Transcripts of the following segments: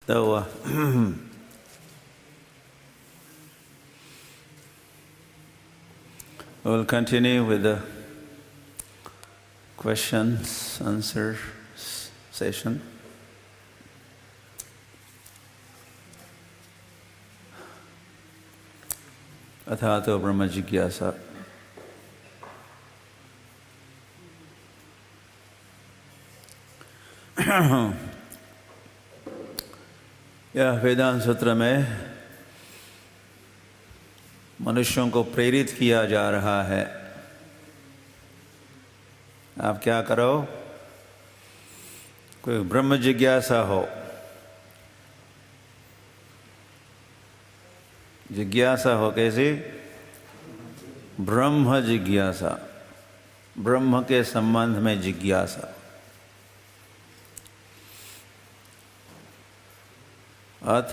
So, we'll continue with the questions, answer session. अथातो ब्रह्म जिज्ञासा। यह वेदांत सूत्र में मनुष्यों को प्रेरित किया जा रहा है। आप क्या करो, कोई ब्रह्म जिज्ञासा हो, जिज्ञासा हो कैसी? ब्रह्म जिज्ञासा, ब्रह्म के संबंध में जिज्ञासा। अथ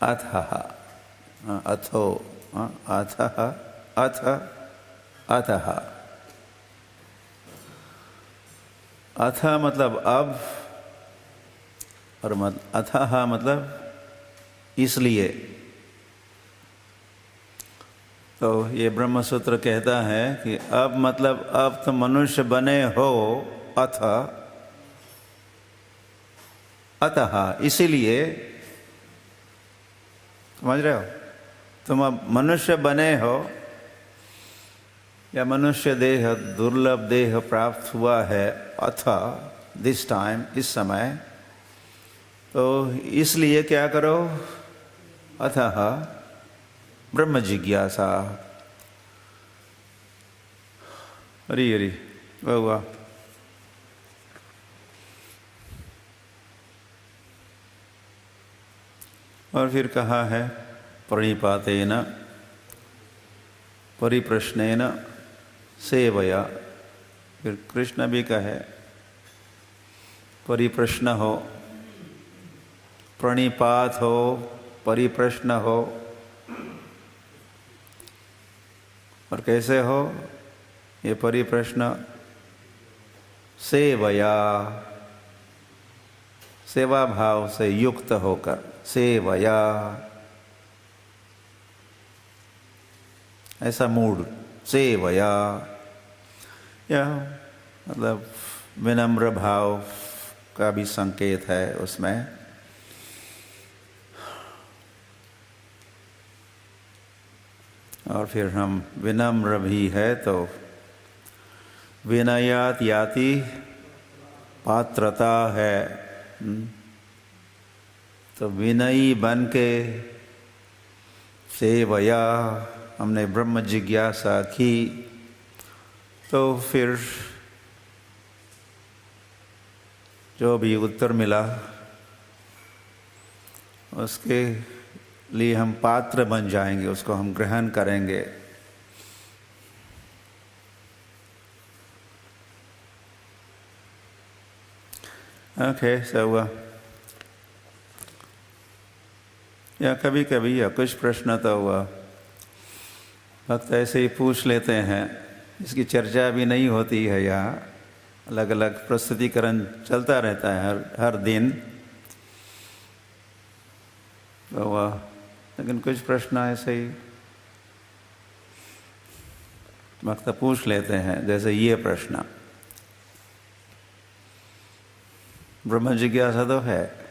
अथः अथो अथः अथ अथः। अथ मतलब अब, और अथः मतलब इसलिए। तो ये ब्रह्म सूत्र कहता है कि अब मतलब अब तो मनुष्य बने हो, अथ अतः इसीलिए। समझ रहे हो? तुम अब मनुष्य बने हो या मनुष्य देह, दुर्लभ देह प्राप्त हुआ है, अथ दिस टाइम, इस समय। तो इसलिए क्या करो? अतः ब्रह्म जिज्ञासा। हरि हरि वाह। और फिर कहा है प्रणिपातेन परिप्रश्नेन सेवया। फिर कृष्ण भी कहे परिप्रश्न हो, प्रणिपात हो, परिप्रश्न हो। और कैसे हो ये परिप्रश्न? सेवया, सेवा भाव से युक्त होकर, सेवया ऐसा मूड, सेवया। यह मतलब विनम्र भाव का भी संकेत है उसमें। और फिर हम विनम्र भी है तो विनयात याति पात्रता है। तो विनयी बन के सेवया हमने ब्रह्म जिज्ञासा की। तो फिर जो भी उत्तर मिला उसके लिए हम पात्र बन जाएंगे, उसको हम ग्रहण करेंगे। ओके, so या कभी कभी या कुछ प्रश्न तो हुआ भक्त ऐसे ही पूछ लेते हैं, इसकी चर्चा भी नहीं होती है यहाँ, अलग अलग प्रस्तुतिकरण चलता रहता है हर दिन। तो वह लेकिन कुछ प्रश्न ऐसे ही भक्त पूछ लेते हैं, जैसे ये प्रश्न। ब्रह्म जिज्ञासा तो है।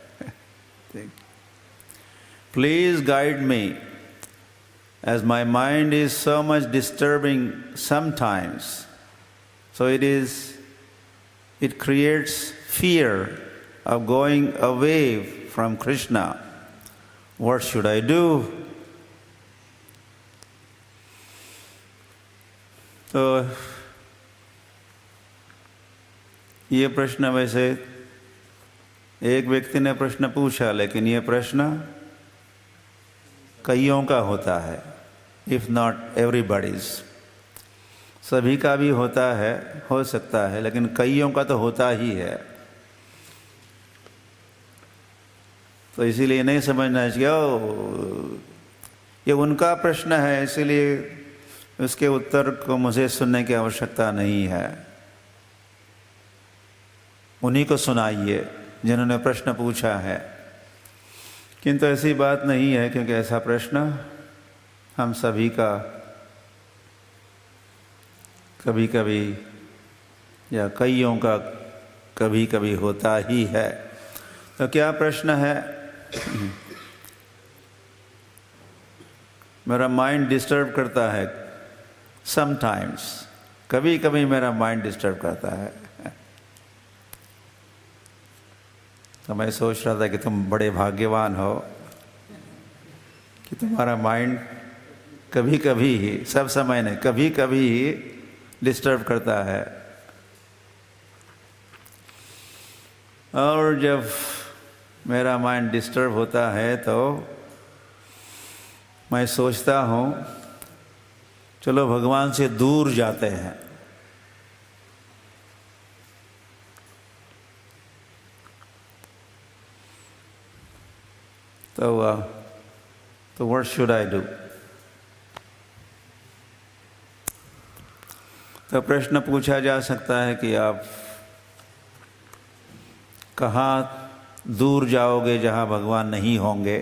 Please guide me, as my mind is so much disturbing sometimes. So it creates fear of going away from Krishna. What should I do? तो ये प्रश्न वैसे एक व्यक्ति ने प्रश्न पूछा, लेकिन ये प्रश्न कईयों का होता है, इफ नॉट एवरीबॉडीज। सभी का भी होता है, हो सकता है, लेकिन कईयों का तो होता ही है। तो इसीलिए नहीं समझना चाहिए ये उनका प्रश्न है, इसीलिए उसके उत्तर को मुझे सुनने की आवश्यकता नहीं है। उन्हीं को सुनाइए जिन्होंने प्रश्न पूछा है। किंतु ऐसी बात नहीं है, क्योंकि ऐसा प्रश्न हम सभी का कभी कभी या कईयों का कभी कभी होता ही है। तो क्या प्रश्न है? मेरा माइंड डिस्टर्ब करता है समटाइम्स, कभी कभी मेरा माइंड डिस्टर्ब करता है। तो मैं सोच रहा था कि तुम बड़े भाग्यवान हो कि तुम्हारा माइंड कभी कभी ही, सब समय नहीं, कभी कभी ही डिस्टर्ब करता है। और जब मेरा माइंड डिस्टर्ब होता है तो मैं सोचता हूँ चलो भगवान से दूर जाते हैं। तो what should I do? तो प्रश्न पूछा जा सकता है कि आप कहाँ दूर जाओगे जहाँ भगवान नहीं होंगे?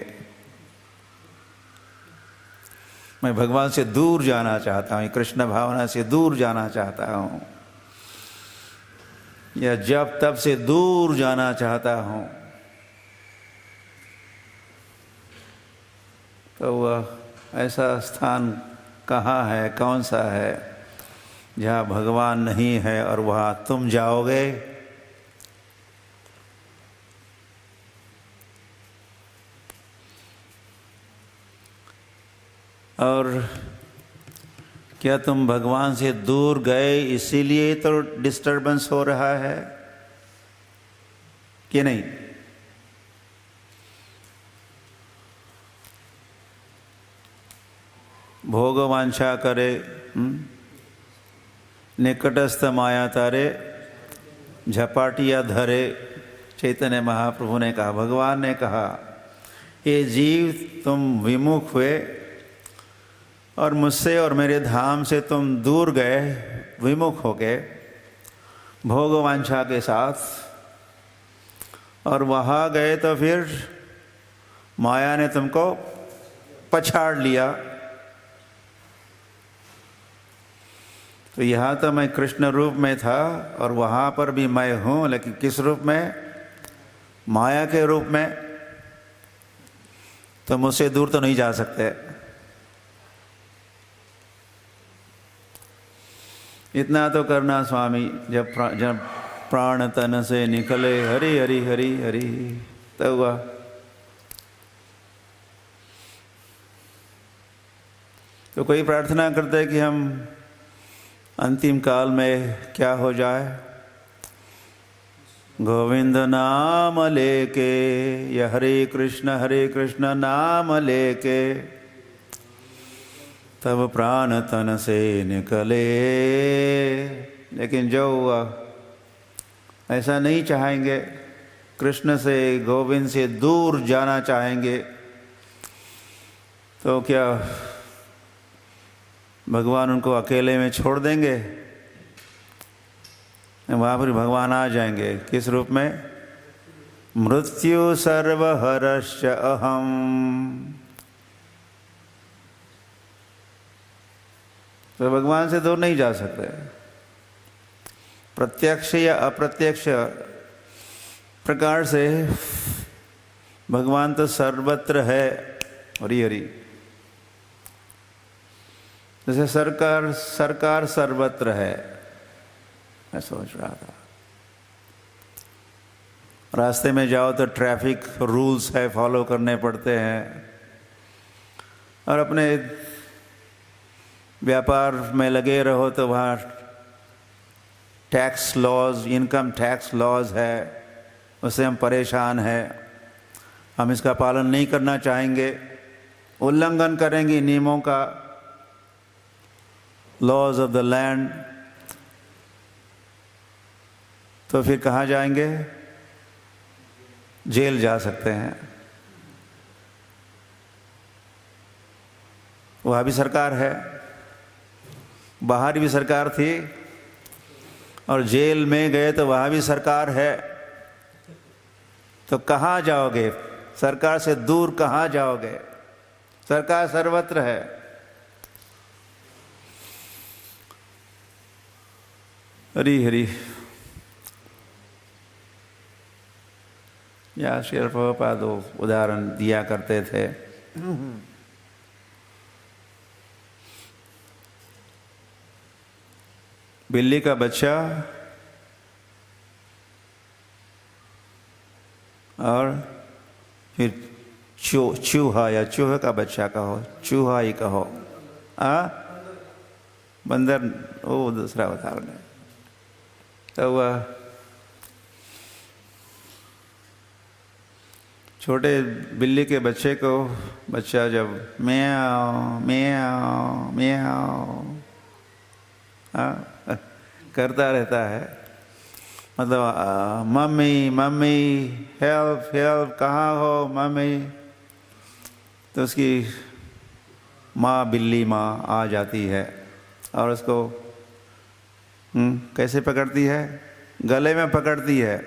मैं भगवान से दूर जाना चाहता हूँ, कृष्ण भावना से दूर जाना चाहता हूँ, या जब तब से दूर जाना चाहता हूँ। तो वह ऐसा स्थान कहाँ है, कौन सा है जहाँ भगवान नहीं है और वहाँ तुम जाओगे? और क्या तुम भगवान से दूर गए इसीलिए तो डिस्टर्बेंस हो रहा है कि नहीं? भोग वांछा करे निकटस्थ माया तारे झपाटिया धरे। चैतन्य महाप्रभु ने कहा, भगवान ने कहा, ये जीव तुम विमुख हुए और मुझसे और मेरे धाम से तुम दूर गए, विमुख हो गए भोग वांछा के साथ, और वहाँ गए तो फिर माया ने तुमको पछाड़ लिया। तो यहाँ तो मैं कृष्ण रूप में था और वहाँ पर भी मैं हूँ, लेकिन किस रूप में? माया के रूप में। तो मुझसे दूर तो नहीं जा सकते। इतना तो करना स्वामी, जब प्राण तन से निकले हरि हरि हरि हरि, तब हुआ। तो कोई प्रार्थना करते है कि हम अंतिम काल में क्या हो जाए? गोविंद नाम लेके या हरे कृष्ण नाम लेके तब प्राण तन से निकले। लेकिन जो ऐसा नहीं चाहेंगे, कृष्ण से गोविंद से दूर जाना चाहेंगे, तो क्या भगवान उनको अकेले में छोड़ देंगे? वहाँ पर भगवान आ जाएंगे। किस रूप में? मृत्यु सर्वहरश्च अहम। तो भगवान से दूर नहीं जा सकते। प्रत्यक्ष या अप्रत्यक्ष प्रकार से भगवान तो सर्वत्र है। हरि हरि। जैसे सरकार सर्वत्र है, मैं सोच रहा था। रास्ते में जाओ तो ट्रैफिक रूल्स है, फॉलो करने पड़ते हैं, और अपने व्यापार में लगे रहो तो वहाँ tax laws, income tax laws है, उससे हम परेशान हैं। हम इसका पालन नहीं करना चाहेंगे, उल्लंघन करेंगे नियमों का, लॉज ऑफ द लैंड। तो फिर कहाँ जाएंगे? जेल जा सकते हैं। वहाँ भी सरकार है, बाहर भी सरकार थी, और जेल में गए तो वहाँ भी सरकार है। तो कहाँ जाओगे? सरकार से दूर कहाँ जाओगे? सरकार सर्वत्र है। हरी हरी। या श्री प्रभुपाद उदाहरण दिया करते थे। बिल्ली का बच्चा और फिर चूहा या चूहे का बच्चा कहो, चूहा ही कहो, बंदर वो दूसरा उदाहरण है। तो वह छोटे बिल्ली के बच्चे को बच्चा जब म्याओ म्याओ म्याओ करता रहता है, मतलब मम्मी मम्मी हेल्प हेल्प, कहाँ हो मम्मी, तो उसकी माँ बिल्ली माँ आ जाती है और उसको कैसे पकड़ती है? गले में पकड़ती है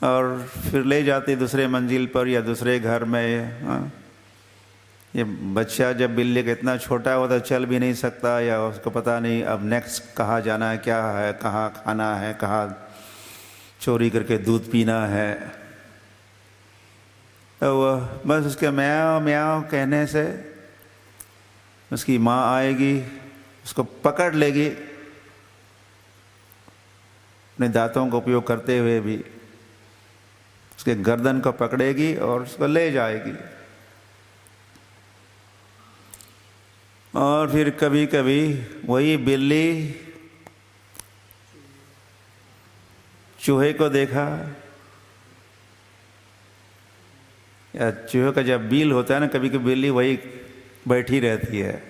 और फिर ले जाती दूसरे मंजिल पर या दूसरे घर में। ये बच्चा जब बिल्ली का इतना छोटा होता तो चल भी नहीं सकता, या उसको पता नहीं अब नेक्स्ट कहाँ जाना है, क्या है, कहाँ खाना है, कहाँ चोरी करके दूध पीना है। तो वह बस उसके म्याओ म्याओ कहने से उसकी माँ आएगी, उसको पकड़ लेगी अपने दांतों का उपयोग करते हुए भी, उसके गर्दन को पकड़ेगी और उसको ले जाएगी। और फिर कभी कभी वही बिल्ली चूहे को देखा, या चूहे का जब बील होता है ना, कभी कभी बिल्ली वही बैठी रहती है।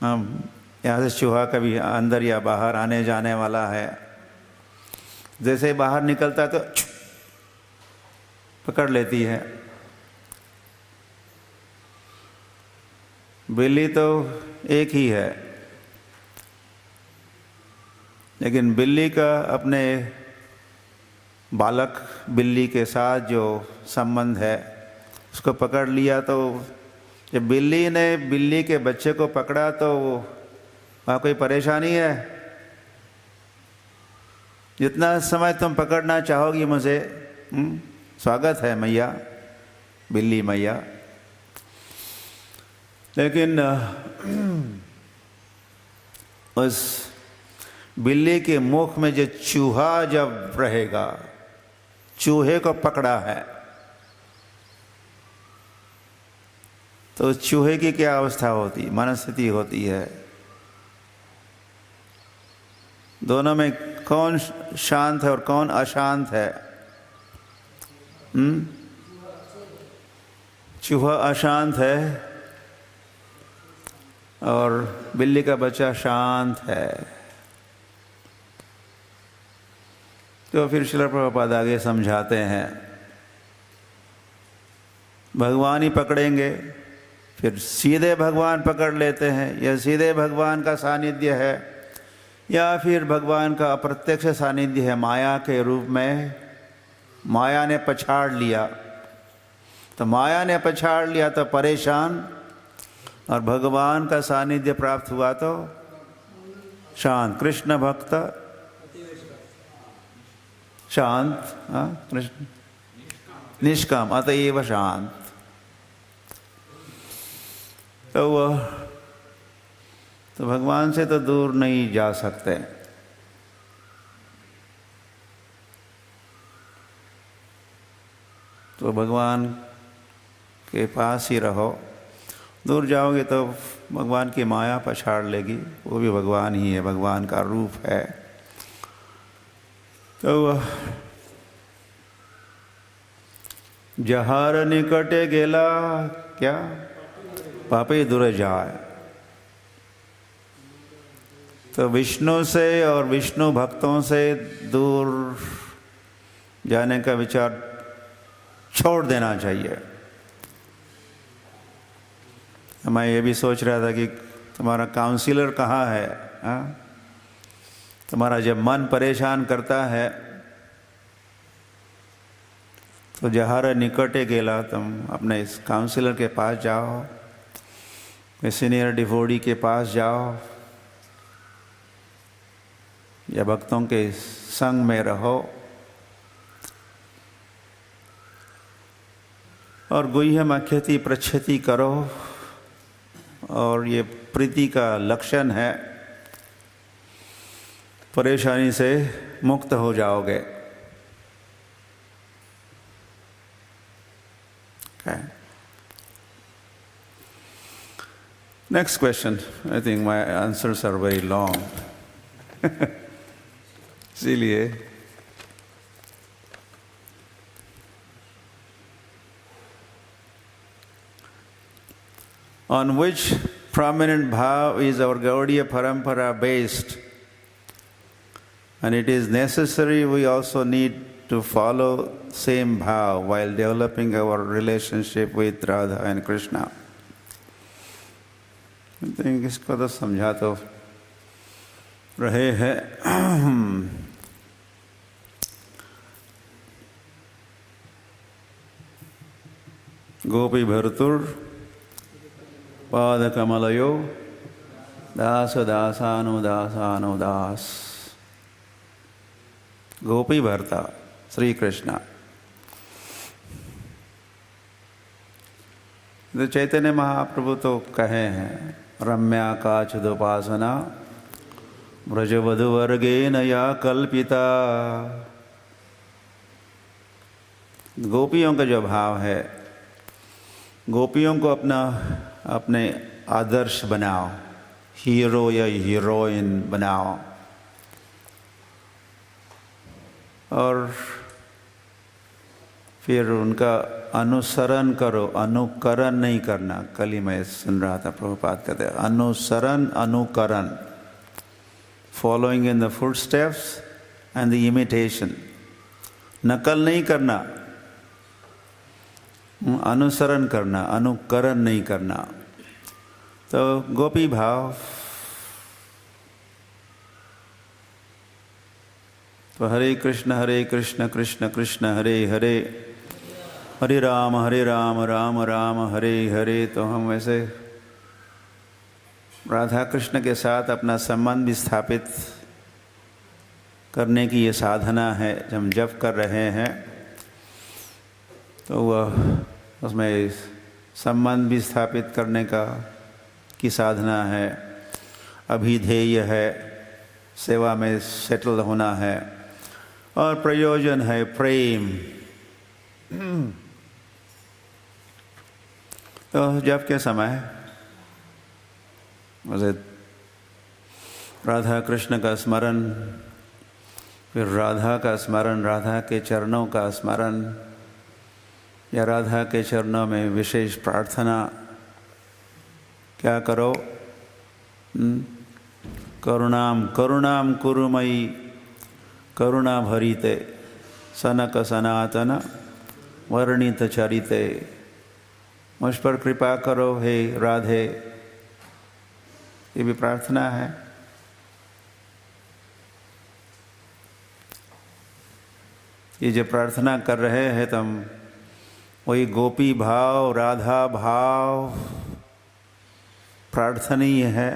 यहाँ से चूहा कभी अंदर या बाहर आने जाने वाला है, जैसे ही बाहर निकलता है तो पकड़ लेती है। बिल्ली तो एक ही है, लेकिन बिल्ली का अपने बालक बिल्ली के साथ जो संबंध है, उसको पकड़ लिया तो जब बिल्ली ने बिल्ली के बच्चे को पकड़ा तो वहाँ कोई परेशानी है? जितना समय तुम पकड़ना चाहोगी मुझे, स्वागत है मैया, बिल्ली मैया। लेकिन उस बिल्ली के मुख में जो चूहा जब रहेगा, चूहे को पकड़ा है, तो चूहे की क्या अवस्था होती, मनस्थिति होती है? दोनों में कौन शांत है और कौन अशांत है? चूहा अशांत है और बिल्ली का बच्चा शांत है। तो फिर श्रील प्रभुपाद आगे समझाते हैं, भगवान ही पकड़ेंगे, फिर सीधे भगवान पकड़ लेते हैं, यह सीधे भगवान का सानिध्य है, या फिर भगवान का अप्रत्यक्ष सानिध्य है माया के रूप में। माया ने पछाड़ लिया, तो माया ने पछाड़ लिया तो परेशान, और भगवान का सानिध्य प्राप्त हुआ तो शांत। कृष्ण भक्त शांत, कृष्ण निष्काम, अतएव शांत। तो वह तो भगवान से तो दूर नहीं जा सकते। तो भगवान के पास ही रहो, दूर जाओगे तो भगवान की माया पछाड़ लेगी, वो भी भगवान ही है, भगवान का रूप है। तो जहार निकटे गेला क्या पापे दूर जाए। तो विष्णु से और विष्णु भक्तों से दूर जाने का विचार छोड़ देना चाहिए। मैं ये भी सोच रहा था कि तुम्हारा काउंसलर कहाँ है? तुम्हारा जब मन परेशान करता है तो जहार निकटे गेला, तुम अपने इस काउंसलर के पास जाओ, सीनियर डिवोटी के पास जाओ, या भक्तों के संग में रहो और गुह्यम अख्यति प्रच्छति करो। और ये प्रीति का लक्षण है, परेशानी से मुक्त हो जाओगे। Next question. I think my answers are very long. इसीलिए on which prominent bhav is our Gaudiya Parampara based, and it is necessary we also need to follow same bhav while developing our relationship with Radha and Krishna. I think इसको तो समझा तो रहे हैं। गोपी भर्तुर पाद कमलयो दास दासानुदासानुदास। गोपी भर्ता श्री कृष्णा। तो चैतन्य महाप्रभु तो कहे हैं, रम्या काचिदुपासना व्रजवधुवर्गेन या कल्पिता। गोपियों का जो भाव है, गोपियों को अपने आदर्श बनाओ, हीरो या हीरोइन बनाओ, और फिर उनका अनुसरण करो, अनुकरण नहीं करना। कल ही मैं सुन रहा था प्रभुपाद कहते हैं अनुसरण अनुकरण, following in the footsteps and the imitation. नकल नहीं करना, अनुसरण करना, अनुकरण नहीं करना। तो गोपी भाव, तो हरे कृष्ण कृष्ण कृष्ण हरे हरे, हरे राम राम राम हरे हरे। तो हम वैसे राधा कृष्ण के साथ अपना संबंध भी स्थापित करने की ये साधना है, जब हम जप कर रहे हैं तो वह उसमें संबंध भी स्थापित करने की साधना है, अभिधेय है, सेवा में सेटल होना है, और प्रयोजन है प्रेम। तो जब के समय मुझे राधा कृष्ण का स्मरण, फिर राधा का स्मरण, राधा के चरणों का स्मरण, या राधा के चरणों में विशेष प्रार्थना क्या करो, करुणाम कुरुमयी करुणा भरिते सनक सनातन वर्णित चरिते। मुझ पर कृपा करो हे राधे, ये भी प्रार्थना है। ये जो प्रार्थना कर रहे हैं तुम, वही गोपी भाव, राधा भाव प्रार्थनीय है।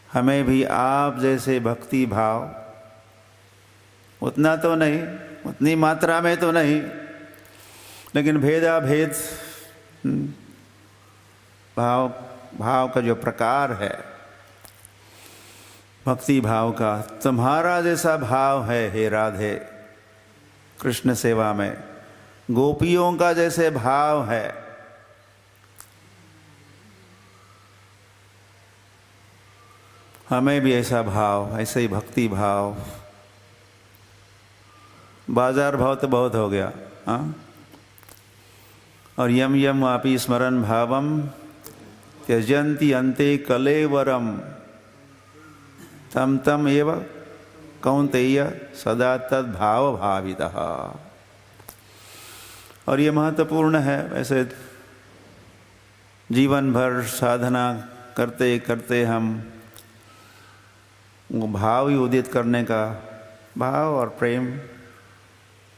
हमें भी आप जैसे भक्ति भाव, उतना तो नहीं, उतनी मात्रा में तो नहीं, लेकिन भेदा भेद भाव का जो प्रकार है भक्ति भाव का, तुम्हारा जैसा भाव है हे राधे कृष्ण सेवा में, गोपियों का जैसे भाव है। हमें भी ऐसा भाव, ऐसे ही भक्ति भाव। बाजार भाव तो बहुत हो गया, हाँ। और यम यम वापी स्मरण भावम त्यजंती अंते कलेवरम तम तम एव कौन्तेय सदा तद भाव भावितः। और ये महत्वपूर्ण है। वैसे जीवन भर साधना करते करते हम वो भाव ही उदित करने का, भाव और प्रेम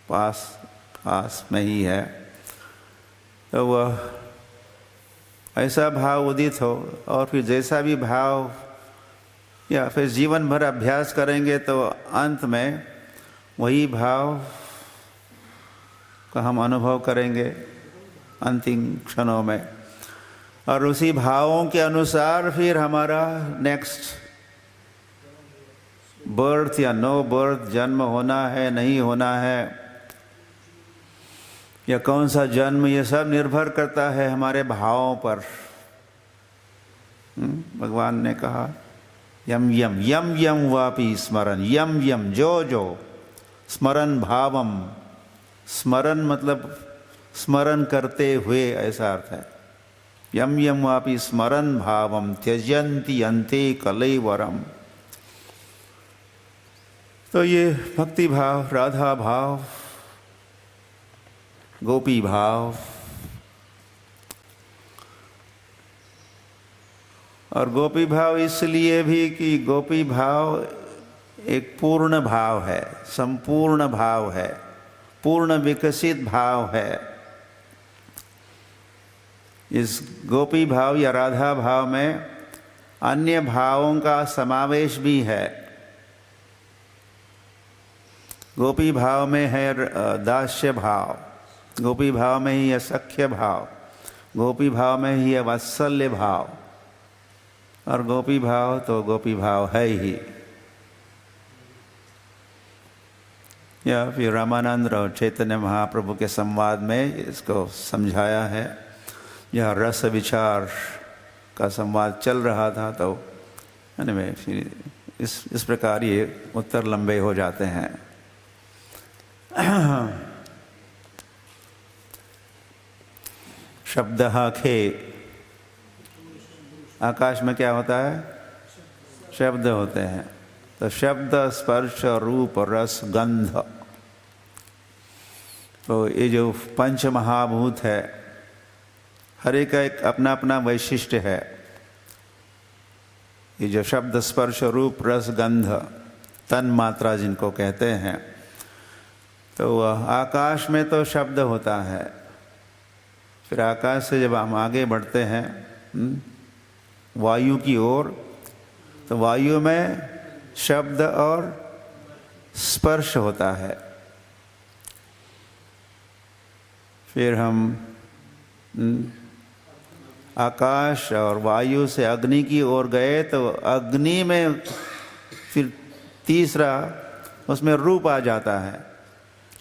पास पास में ही है, तो वह ऐसा भाव उदित हो और फिर जैसा भी भाव या फिर जीवन भर अभ्यास करेंगे तो अंत में वही भाव का हम अनुभव करेंगे अंतिम क्षणों में, और उसी भावों के अनुसार फिर हमारा नेक्स्ट बर्थ या नो बर्थ, जन्म होना है नहीं होना है या कौन सा जन्म, ये सब निर्भर करता है हमारे भावों पर। भगवान ने कहा यम यम यम यम वापि स्मरण, यम यम जो जो, स्मरण भावम, स्मरण मतलब स्मरण करते हुए ऐसा अर्थ है। यम यम वापि स्मरण भावम त्यजंती अन्ते कलेवरम। तो ये भक्ति भाव, राधा भाव, गोपी भाव, और गोपी भाव इसलिए भी कि गोपी भाव एक पूर्ण भाव है, संपूर्ण भाव है, पूर्ण विकसित भाव है। इस गोपी भाव या राधा भाव में अन्य भावों का समावेश भी है। गोपी भाव में है दास्य भाव, गोपी भाव में ही है सख्य भाव, गोपी भाव में ही है वात्सल्य भाव, और गोपी भाव तो गोपी भाव है ही। या फिर रामानंद और चैतन्य महाप्रभु के संवाद में इसको समझाया है। यह रस विचार का संवाद चल रहा था, तो फिर इस प्रकार ये उत्तर लंबे हो जाते हैं। शब्दः खे, आकाश में क्या होता है? शब्द होते हैं। तो शब्द, स्पर्श, रूप, रस, गंध, तो ये जो पंच महाभूत है, हर एक का एक अपना अपना वैशिष्ट्य है। ये जो शब्द, स्पर्श, रूप, रस, गंध, तन मात्रा जिनको कहते हैं, तो आकाश में तो शब्द होता है। फिर आकाश से जब हम आगे बढ़ते हैं वायु की ओर, तो वायु में शब्द और स्पर्श होता है। फिर हम आकाश और वायु से अग्नि की ओर गए, तो अग्नि में फिर तीसरा उसमें रूप आ जाता है,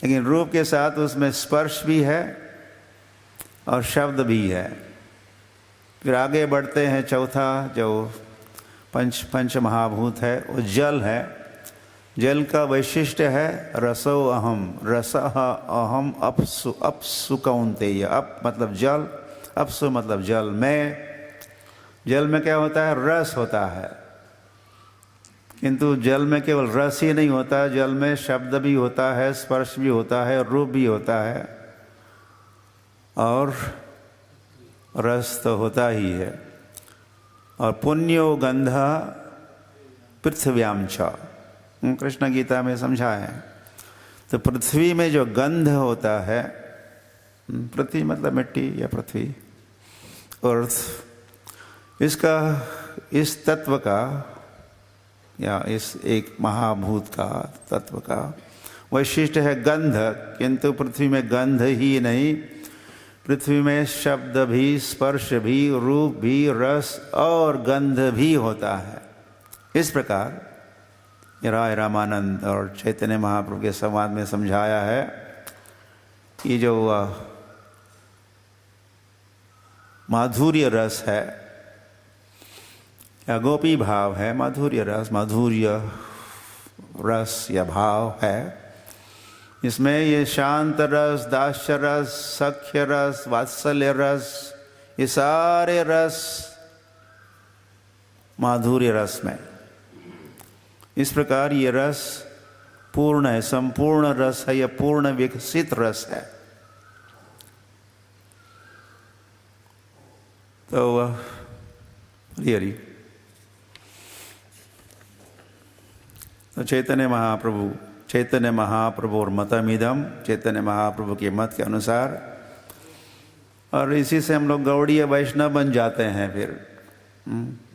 लेकिन रूप के साथ उसमें स्पर्श भी है और शब्द भी है। फिर आगे बढ़ते हैं, चौथा जो पंच महाभूत है वो जल है। जल का वैशिष्ट्य है रसो अहम, रसः अहम अपसु, अपसु कौन्तेय। अप मतलब जल, अपसु मतलब जल में। जल में क्या होता है? रस होता है। किंतु जल में केवल रस ही नहीं होता, जल में शब्द भी होता है, स्पर्श भी होता है, रूप भी होता है, और रस तो होता ही है। और पुण्यो गंध पृथ्व्याम च, कृष्ण गीता में समझा है। तो पृथ्वी में जो गंध होता है, पृथ्वी मतलब मिट्टी या पृथ्वी, अर्थ, इसका, इस तत्व का या इस एक महाभूत का तत्व का वैशिष्ट्य है गंध। किंतु पृथ्वी में गंध ही नहीं, पृथ्वी में शब्द भी, स्पर्श भी, रूप भी, रस और गंध भी होता है। इस प्रकार राय रामानंद और चैतन्य महाप्रभु के संवाद में समझाया है कि जो माधुर्य रस है या गोपी भाव है, माधुर्य रस या भाव है, इसमें ये शांत रस, दास्य रस, सख्य रस, वात्सल्य रस, ये सारे रस माधुर्य रस में। इस प्रकार ये रस पूर्ण है, संपूर्ण रस है, यह पूर्ण विकसित रस है। तो हरि तो चैतन्य महाप्रभु चैतन्य महाप्रभु और मतमिदम, चैतन्य महाप्रभु के मत के अनुसार। और इसी से हम लोग गौड़ीय वैष्णव बन जाते हैं। फिर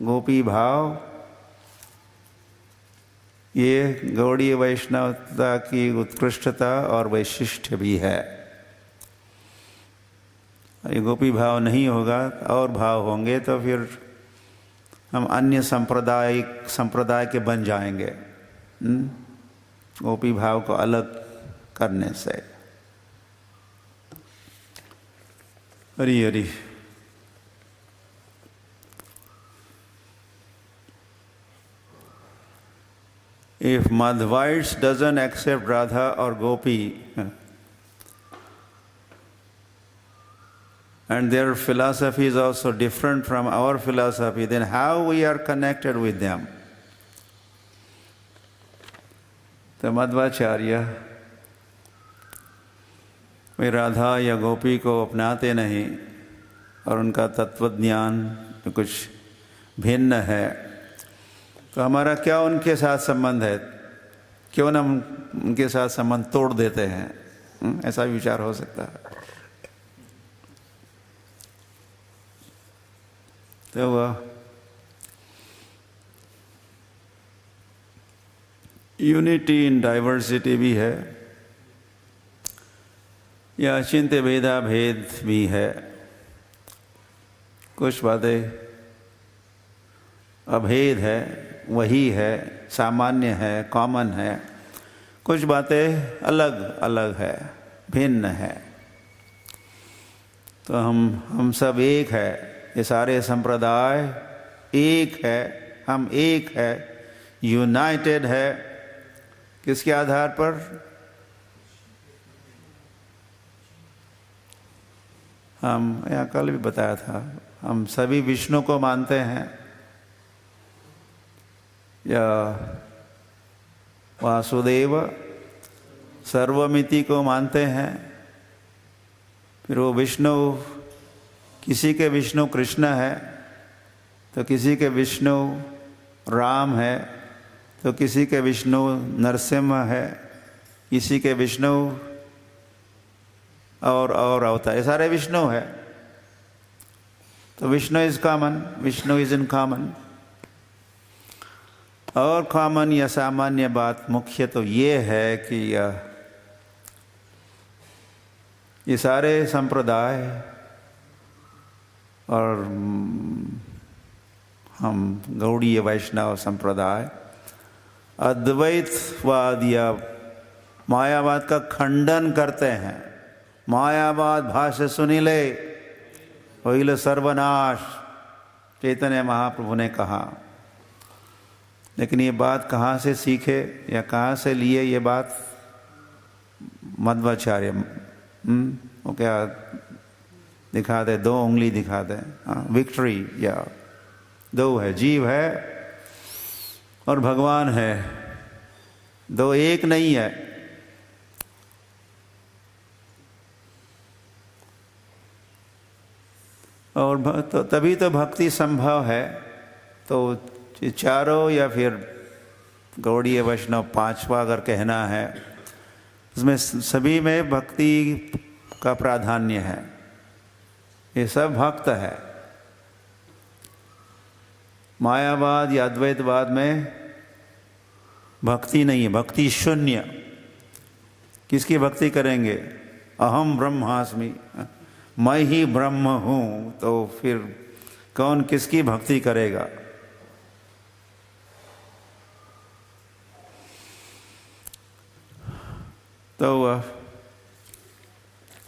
गोपी भाव ये गौड़ीय वैष्णवता की उत्कृष्टता और वैशिष्ट्य भी है। ये गोपी भाव नहीं होगा और भाव होंगे तो फिर हम अन्य संप्रदाय के बन जाएंगे, गोपी भाव को अलग करने से। Hari Hari. If Madhvaites doesn't accept Radha or Gopi, and their philosophy is also different from our philosophy, then how we are connected with them? तो मध्वाचार्य वे राधा या गोपी को अपनाते नहीं और उनका तत्वज्ञान कुछ भिन्न है, तो हमारा क्या उनके साथ संबंध है? क्यों न हम उनके साथ संबंध तोड़ देते हैं? ऐसा विचार हो सकता है। तो वह यूनिटी इन डाइवर्सिटी भी है या अचिंत्य भेदा भेद भी है। कुछ बातें अभेद है, वही है, सामान्य है, कॉमन है। कुछ बातें अलग अलग है, भिन्न है। तो हम सब एक है, ये सारे संप्रदाय एक है, हम एक है, यूनाइटेड है। किसके आधार पर? हम यहाँ कल भी बताया था, हम सभी विष्णु को मानते हैं या वासुदेव सर्वमिति को मानते हैं। फिर वो विष्णु, किसी के विष्णु कृष्ण है तो किसी के विष्णु राम है, तो किसी के विष्णु नरसिंह है, किसी के विष्णु और अवतार, ये सारे विष्णु है। तो Vishnu is common, Vishnu is in common. और कॉमन या सामान्य बात मुख्य तो ये है कि ये सारे संप्रदाय और हम गौड़ीय वैष्णव संप्रदाय अद्वैतवाद या मायावाद का खंडन करते हैं। मायावाद भाष्य सुनिले होइल सर्वनाश, चैतन्य महाप्रभु ने कहा। लेकिन ये बात कहाँ से सीखे या कहाँ से लिए? ये बात मध्वाचार्य वो क्या दिखा दे, 2 उंगली दिखा दे, विक्ट्री या 2 है, जीव है और भगवान है, 2 एक नहीं है। और तो तभी तो भक्ति संभव है। तो चारों या फिर गौड़ीय वैष्णव 5वां अगर कहना है, उसमें सभी में भक्ति का प्राधान्य है। ये सब भक्त है। मायावाद या अद्वैतवाद में भक्ति नहीं है, भक्ति शून्य। किसकी भक्ति करेंगे? अहम ब्रह्मास्मि, मैं ही ब्रह्म हूँ। तो फिर कौन किसकी भक्ति करेगा? तो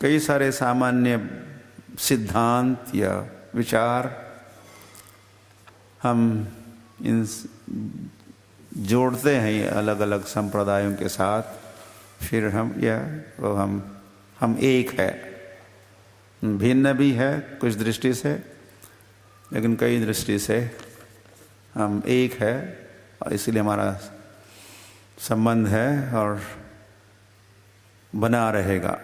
कई सारे सामान्य सिद्धांत या विचार हम इन जोड़ते हैं अलग अलग संप्रदायों के साथ। फिर हम एक है। भिन्न भी है कुछ दृष्टि से, लेकिन कई दृष्टि से हम एक है और इसलिए हमारा संबंध है और बना रहेगा।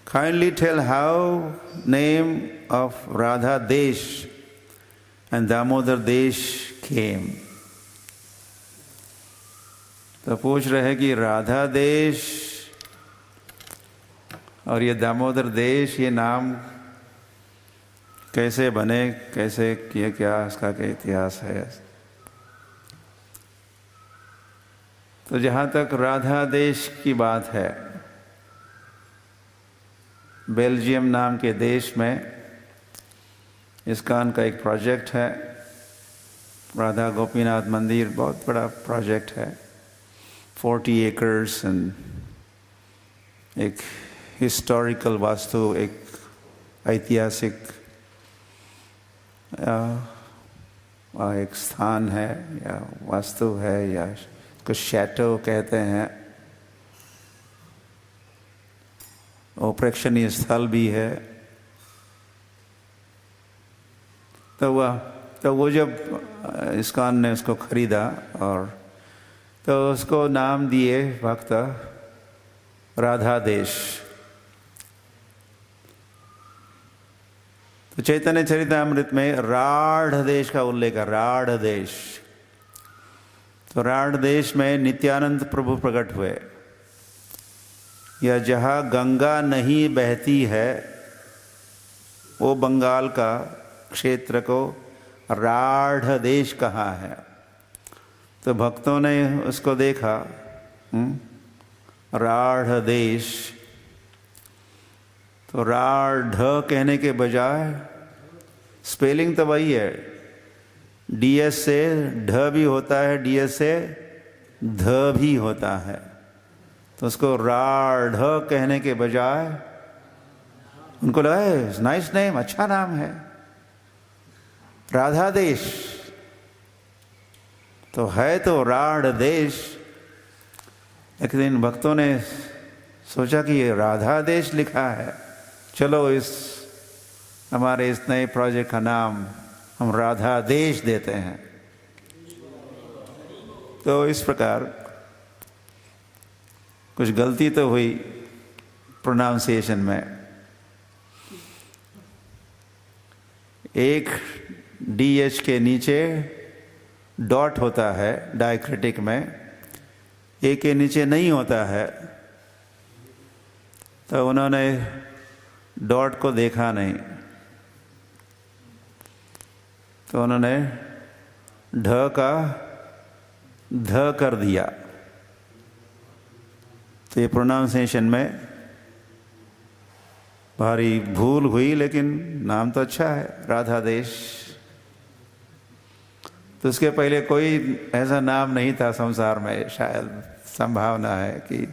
Kindly tell how name of Radha Desh and Damodar Desh came. तो पूछ रहे हैं कि राधा देश और ये दामोदर देश, ये नाम कैसे बने, कैसे किए, क्या इसका क्या इतिहास है। तो जहाँ तक राधा देश की बात है, बेल्जियम नाम के देश में इस्कॉन का एक प्रोजेक्ट है, राधा गोपीनाथ मंदिर, बहुत बड़ा प्रोजेक्ट है, 40 एकर्स एंड एक हिस्टोरिकल वास्तु, एक ऐतिहासिक एक स्थान है या वास्तु है या कुछ शैटो कहते हैं, वो प्रेक्षणीय स्थल भी है। तो वो जब इस्कॉन ने उसको खरीदा और तो उसको नाम दिए भक्त राधा देश। तो चैतन्य चरितामृत में राढ़ देश का उल्लेख है, राढ़ देश। तो राढ़ देश में नित्यानंद प्रभु प्रकट हुए, या जहाँ गंगा नहीं बहती है वो बंगाल का क्षेत्र को राढ़ देश कहा है। तो भक्तों ने उसको देखा, राढ़ देश। तो राढ़ कहने के बजाय स्पेलिंग तो वही है, डीएस से ढ भी होता है, डीएस से ध भी होता है। तो उसको राढ़ कहने के बजाय उनको लगा नाइस नेम, अच्छा नाम है, राधा देश। तो है तो राढ़ देश, लेकिन इन भक्तों ने सोचा कि ये राधा देश लिखा है, चलो हमारे इस नए प्रोजेक्ट का नाम हम राधा देश देते हैं। तो इस प्रकार कुछ गलती तो हुई प्रोनाउंसिएशन में। एक डीएच के नीचे डॉट होता है डायक्रिटिक में, एक के नीचे नहीं होता है। तो उन्होंने डॉट को देखा नहीं, तो उन्होंने ढ का ध कर दिया। तो ये प्रोनाउंसिएशन में भारी भूल हुई, लेकिन नाम तो अच्छा है, राधा देश। तो उसके पहले कोई ऐसा नाम नहीं था संसार में, शायद संभावना है कि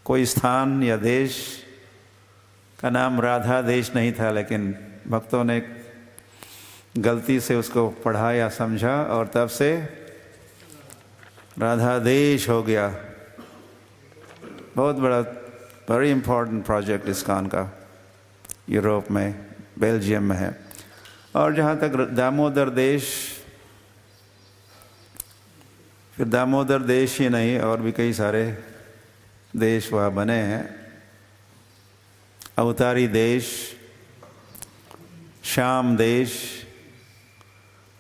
कोई स्थान या देश का नाम राधा देश नहीं था, लेकिन भक्तों ने गलती से उसको पढ़ा या समझा और तब से राधा देश हो गया। बहुत बड़ा, वेरी इम्पोर्टेंट प्रोजेक्ट इस्कॉन का यूरोप में, बेल्जियम में है। और जहाँ तक दामोदर देश, फिर दामोदर देश ही नहीं और भी कई सारे देश वहाँ बने हैं। अवतारी देश, श्याम देश,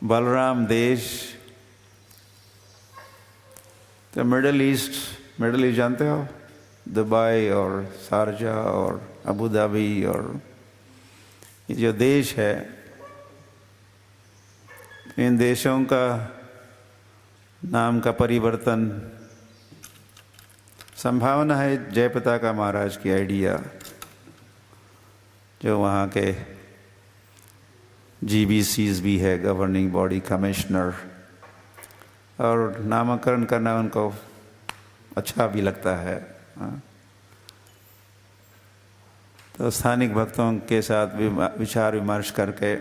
बलराम देश। तो मिडिल ईस्ट जानते हो, दुबई और शारजा और अबू धाबी और ये जो देश है, इन देशों का नाम का परिवर्तन संभावना है जयप्रताका महाराज की आइडिया, जो वहाँ के जीबीसीज भी है, गवर्निंग बॉडी कमिश्नर, और नामकरण करना उनको अच्छा भी लगता है। तो स्थानिक भक्तों के साथ विचार विमर्श करके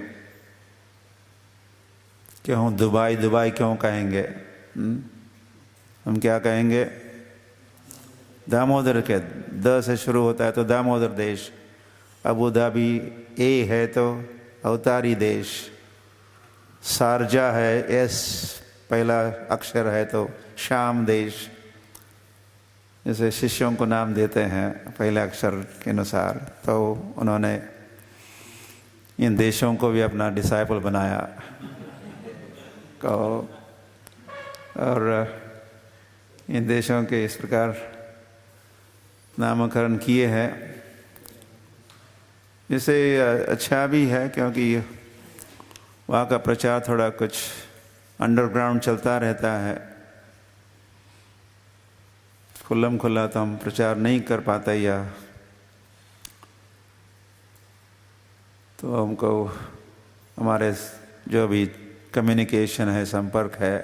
क्यों दुबई क्यों कहेंगे, हम क्या कहेंगे, दामोदर के द से शुरू होता है तो दामोदर देश, अबू धाबी ए है तो अवतारी देश, शारजा है एस पहला अक्षर है तो श्याम देश। जैसे शिष्यों को नाम देते हैं पहले अक्षर के अनुसार, तो उन्होंने इन देशों को भी अपना डिसाइपल बनाया। और इन देशों के इस प्रकार नामकरण किए हैं। इससे अच्छा भी है क्योंकि वहाँ का प्रचार थोड़ा कुछ अंडरग्राउंड चलता रहता है, खुल्लम खुल्ला तो हम प्रचार नहीं कर पाते, या तो हमको हमारे जो भी कम्युनिकेशन है, संपर्क है,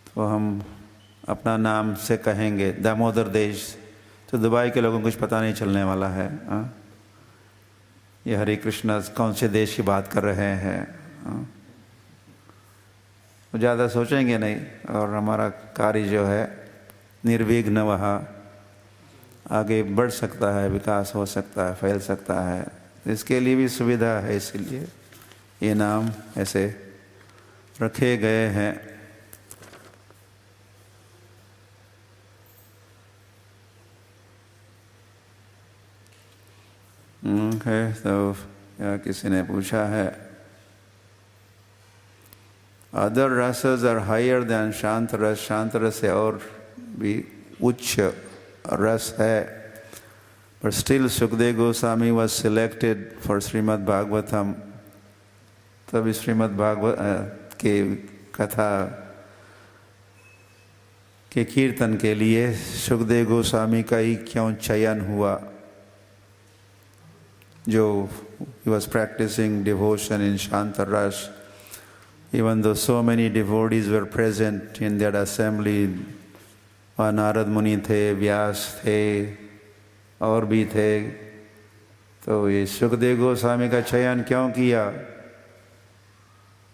तो हम अपना नाम से कहेंगे दामोदर देश, तो दुबई के लोगों को कुछ पता नहीं चलने वाला है। ये हरे कृष्णा कौन से देश की बात कर रहे हैं, वो ज़्यादा सोचेंगे नहीं, और हमारा कार्य जो है निर्विघ्न वहाँ आगे बढ़ सकता है, विकास हो सकता है, फैल सकता है। इसके लिए भी सुविधा है, इसलिए ये नाम ऐसे रखे गए हैं। तो किसी ने पूछा है, अदर रसेस आर हायर देन शांत रस, शांत रस से और भी उच्च रस है, but still Sukadeva Goswami was selected for Srimad Bhagavatam। तब श्रीमद् भागवत के कथा के कीर्तन के लिए सुखदेव गोस्वामी का ही क्यों चयन हुआ, जो he was practicing devotion in Shanta Ras, even though so many devotees were present in that assembly, Narad मुनि थे, व्यास थे, और भी थे, तो ये सुखदेव गोस्वामी का चयन क्यों किया?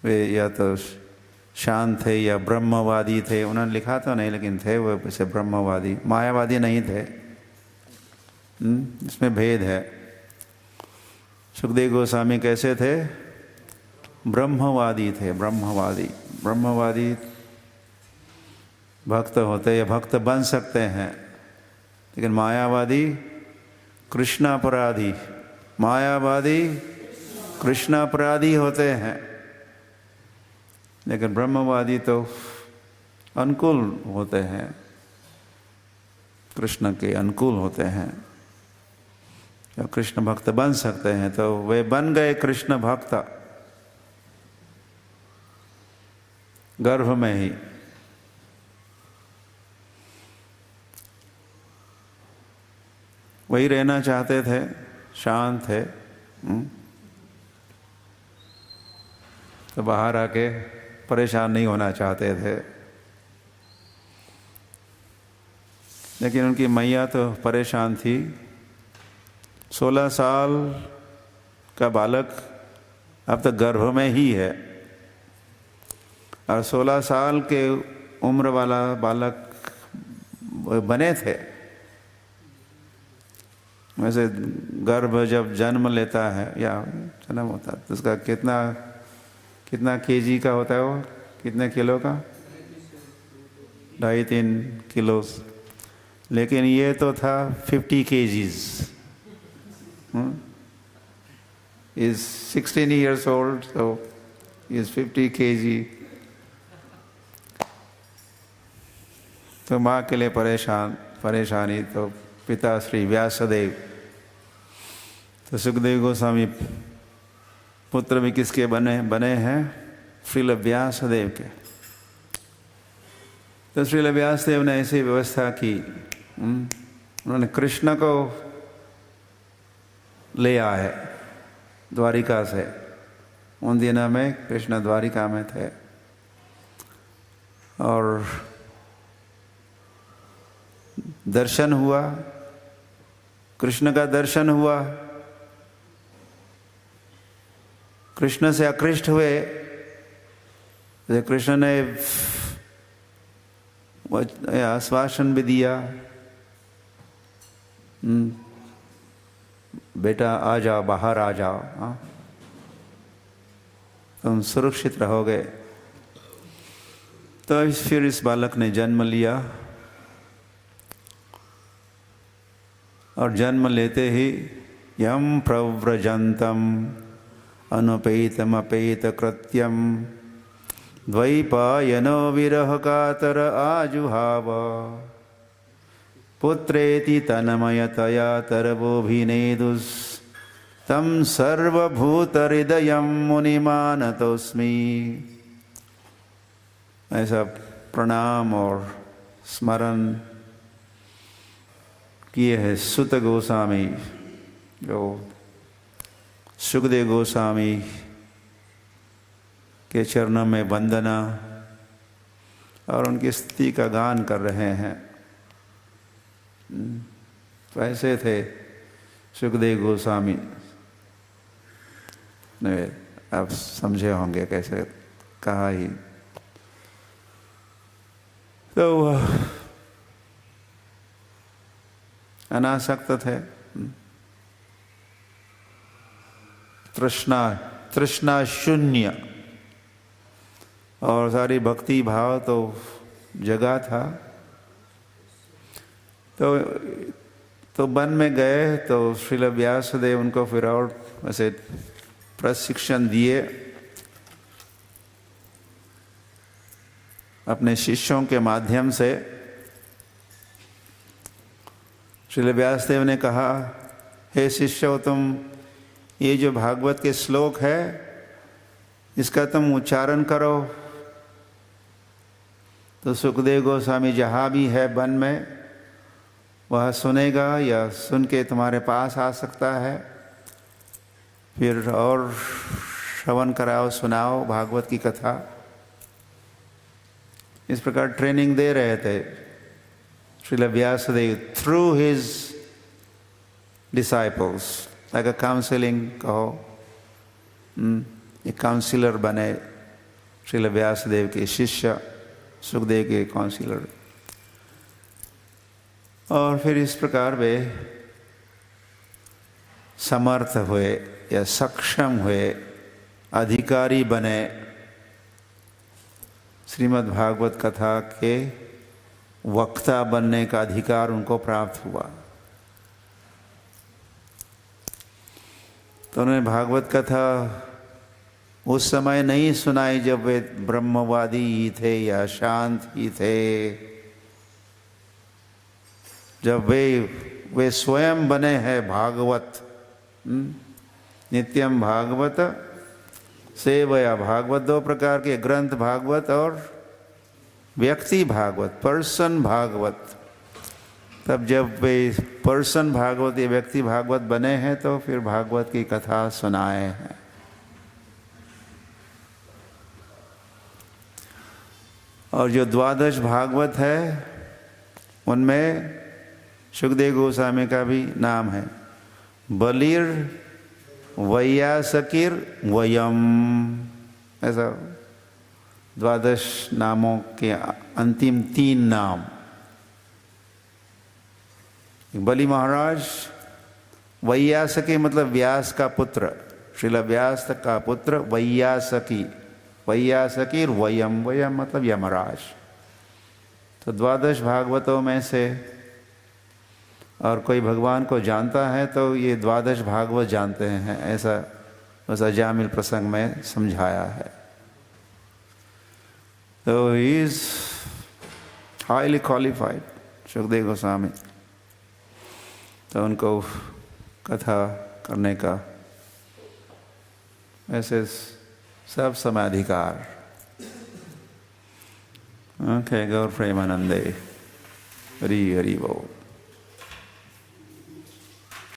वे या तो शांत थे या ब्रह्मवादी थे। उन्होंने लिखा तो नहीं, लेकिन थे वो वैसे ब्रह्मवादी, मायावादी नहीं थे। इसमें भेद है। सुखदेव गोस्वामी कैसे थे? ब्रह्मवादी थे। ब्रह्मवादी भक्त होते या भक्त बन सकते हैं, लेकिन मायावादी कृष्णापराधी, कृष्णापराधी होते हैं। लेकिन ब्रह्मवादी तो अनुकूल होते हैं, कृष्ण के अनुकूल होते हैं। जो कृष्ण भक्त बन सकते हैं तो वे बन गए कृष्ण भक्त गर्भ में ही। वही रहना चाहते थे, शांत थे, तो बाहर आके परेशान नहीं होना चाहते थे। लेकिन उनकी मैया तो परेशान थी। 16 साल का बालक अब तक गर्भ में ही है, और 16 साल के उम्र वाला बालक बने थे। वैसे गर्भ जब जन्म लेता है या जन्म होता है तो उसका कितना केजी का होता है? वो कितने किलो का? 2.5-3 किलो। लेकिन ये तो था 50 kgs। is 16 years old, so is 50 kg। तो माँ के लिए परेशानी तो पिता श्री व्यासदेव। तो सुखदेव गोस्वामी पुत्र भी किसके बने हैं? श्रील व्यासदेव के। तो श्रील व्यासदेव ने ऐसी व्यवस्था की, उन्होंने कृष्ण को ले आए द्वारिका से। उन दिनों में कृष्ण द्वारिका में थे, और दर्शन हुआ, कृष्ण का दर्शन हुआ। कृष्ण से आकृष्ट हुए। कृष्ण ने आश्वासन भी दिया, बेटा आ जाओ, बाहर आ जाओ, तुम सुरक्षित रहोगे। तो फिर इस बालक ने जन्म लिया, और जन्म लेते ही यम प्रव्रजंतम अनुपेतम अपेत कृत्यम द्वैपायनो विरह कातर आजुहाव पुत्रेति तन्मयतया तरवोभिनेदुस् तं सर्वभूतहृदयं मुनिमानतोस्मि। ऐसा प्रणाम और स्मरण किए हैं सुत गोस्वामी, जो सुखदेव गोस्वामी के चरणों में वंदना और उनकी स्तुति का गान कर रहे हैं। तो ऐसे थे सुखदेव गोस्वामी, आप समझे होंगे कैसे कहा ही। तो अनासक्त थे, तृष्णा शून्य, और सारी भक्ति भाव तो जगा था। तो वन में गए तो श्रील व्यासदेव उनको फिर और ऐसे प्रशिक्षण दिए। अपने शिष्यों के माध्यम से श्रील व्यासदेव ने कहा, हे शिष्यों, तुम ये जो भागवत के श्लोक है इसका तुम उच्चारण करो। तो सुखदेव गोस्वामी जहाँ भी है वन में वह सुनेगा या सुन के तुम्हारे पास आ सकता है, फिर और श्रवण कराओ, सुनाओ भागवत की कथा। इस प्रकार ट्रेनिंग दे रहे थे Srila Vyasadeva through his disciples, like a counselling कहो, एक काउंसिलर बने श्रील व्यासदेव के शिष्य, सुखदेव के काउंसिलर। और फिर इस प्रकार वे समर्थ हुए या सक्षम हुए, अधिकारी बने, श्रीमद् भागवत कथा के वक्ता बनने का अधिकार उनको प्राप्त हुआ। तो उन्होंने भागवत कथा उस समय नहीं सुनाई जब वे ब्रह्मवादी ही थे या शांत ही थे, जब वे स्वयं बने हैं भागवत। नित्यम भागवत सेवया, भागवत दो प्रकार के ग्रंथ, भागवत और व्यक्ति भागवत, पर्सन भागवत। तब जब वे पर्सन भागवत या व्यक्ति भागवत बने हैं तो फिर भागवत की कथा सुनाए हैं। और जो द्वादश भागवत है उनमें सुखदेव गोस्वामी का भी नाम है, बलिर वैयासकिर वयम, ऐसा द्वादश नामों के अंतिम 3 नाम। बलि महाराज, वैयासकी मतलब व्यास का पुत्र, श्रील व्यास का पुत्र वैयासकी, वैयासकीर वयम, वयम मतलब यमराज। तो द्वादश भागवतों में से और कोई भगवान को जानता है तो ये द्वादश भागवत जानते हैं, ऐसा बस अजामिल प्रसंग में समझाया है। तो he is highly qualified, Sukhdev Goswami. तो उनको कथा करने का ऐसे सब समय अधिकार। ओके, गौर प्रेमानंदे, हरि हरि बोल।